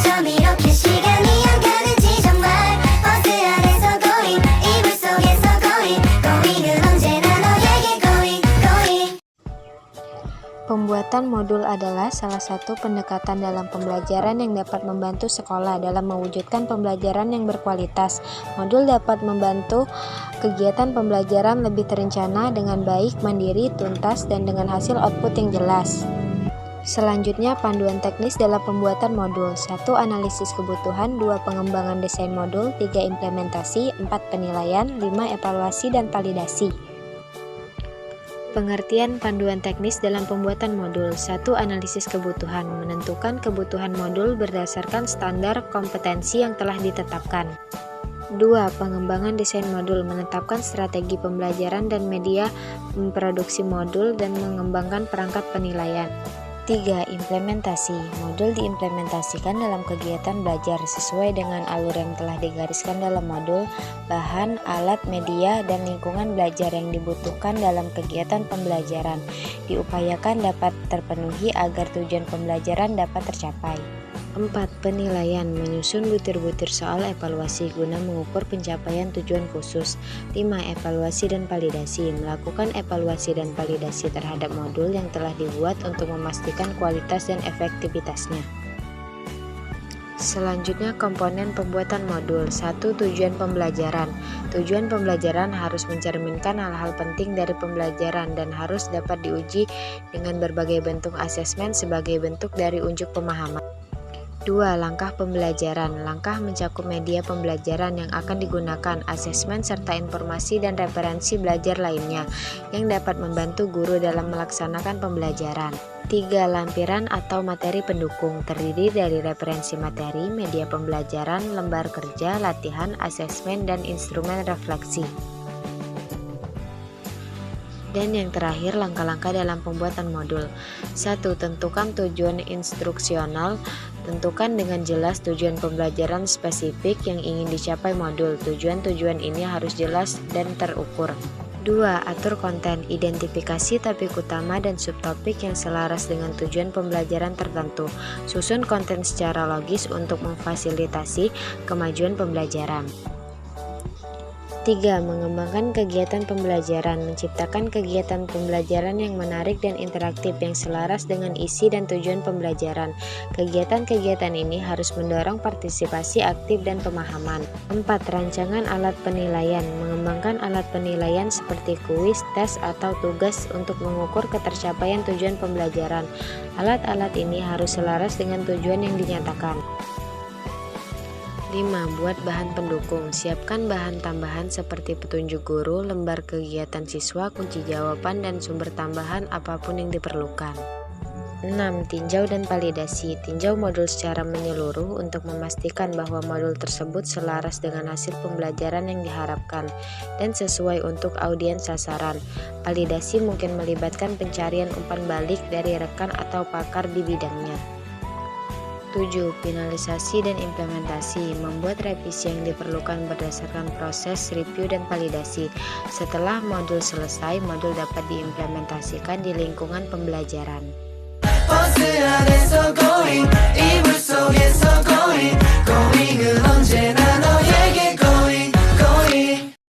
좀 이렇게 시간이 안 가는지 정말 버스 안에서 going 이불 속에서 going은 언제나 너에게 going. Pembuatan modul adalah salah satu pendekatan dalam pembelajaran yang dapat membantu sekolah dalam mewujudkan pembelajaran yang berkualitas. Modul dapat membantu kegiatan pembelajaran lebih terencana dengan baik, mandiri, tuntas, dan dengan hasil output yang jelas. Selanjutnya, panduan teknis dalam pembuatan modul. 1. Analisis kebutuhan. 2. Pengembangan desain modul. 3. Implementasi. 4. Penilaian. 5. Evaluasi dan validasi. Pengertian panduan teknis dalam pembuatan modul. 1. Analisis kebutuhan. Menentukan kebutuhan modul berdasarkan standar kompetensi yang telah ditetapkan. 2. Pengembangan desain modul. Menetapkan strategi pembelajaran dan media memproduksi modul dan mengembangkan perangkat penilaian. 3. Implementasi. Modul diimplementasikan dalam kegiatan belajar sesuai dengan alur yang telah digariskan dalam modul, bahan, alat, media, dan lingkungan belajar yang dibutuhkan dalam kegiatan pembelajaran. Diupayakan dapat terpenuhi agar tujuan pembelajaran dapat tercapai. 4. Penilaian. Menyusun butir-butir soal evaluasi guna mengukur pencapaian tujuan khusus. 5. Evaluasi dan validasi. Melakukan evaluasi dan validasi terhadap modul yang telah dibuat untuk memastikan kualitas dan efektivitasnya. Selanjutnya, komponen pembuatan modul. 1. Tujuan pembelajaran. Tujuan pembelajaran harus mencerminkan hal-hal penting dari pembelajaran dan harus dapat diuji dengan berbagai bentuk asesmen sebagai bentuk dari unjuk pemahaman. 2. Langkah pembelajaran. Langkah mencakup media pembelajaran yang akan digunakan, asesmen serta informasi dan referensi belajar lainnya yang dapat membantu guru dalam melaksanakan pembelajaran. 3. Lampiran atau materi pendukung. Terdiri dari referensi materi, media pembelajaran, lembar kerja, latihan, asesmen, dan instrumen refleksi. Dan yang terakhir, langkah-langkah dalam pembuatan modul. 1. Tentukan tujuan instruksional. Tentukan dengan jelas tujuan pembelajaran spesifik yang ingin dicapai modul. Tujuan-tujuan ini harus jelas dan terukur. 2. Atur konten. Identifikasi topik utama dan subtopik yang selaras dengan tujuan pembelajaran tertentu. Susun konten secara logis untuk memfasilitasi kemajuan pembelajaran. 3. Mengembangkan kegiatan pembelajaran. Menciptakan kegiatan pembelajaran yang menarik dan interaktif yang selaras dengan isi dan tujuan pembelajaran. Kegiatan-kegiatan ini harus mendorong partisipasi aktif dan pemahaman. 4. Rancangan alat penilaian. Mengembangkan alat penilaian seperti kuis, tes, atau tugas untuk mengukur ketercapaian tujuan pembelajaran. Alat-alat ini harus selaras dengan tujuan yang dinyatakan. 5. Buat bahan pendukung. Siapkan bahan tambahan seperti petunjuk guru, lembar kegiatan siswa, kunci jawaban, dan sumber tambahan apapun yang diperlukan. 6. Tinjau dan validasi. Tinjau modul secara menyeluruh untuk memastikan bahwa modul tersebut selaras dengan hasil pembelajaran yang diharapkan dan sesuai untuk audiens sasaran. Validasi mungkin melibatkan pencarian umpan balik dari rekan atau pakar di bidangnya. 7. Finalisasi dan implementasi. Membuat revisi yang diperlukan berdasarkan proses review dan validasi. Setelah modul selesai, modul dapat diimplementasikan di lingkungan pembelajaran. 버스 안에서 going 이불 속에서 going going은 언제나 너에게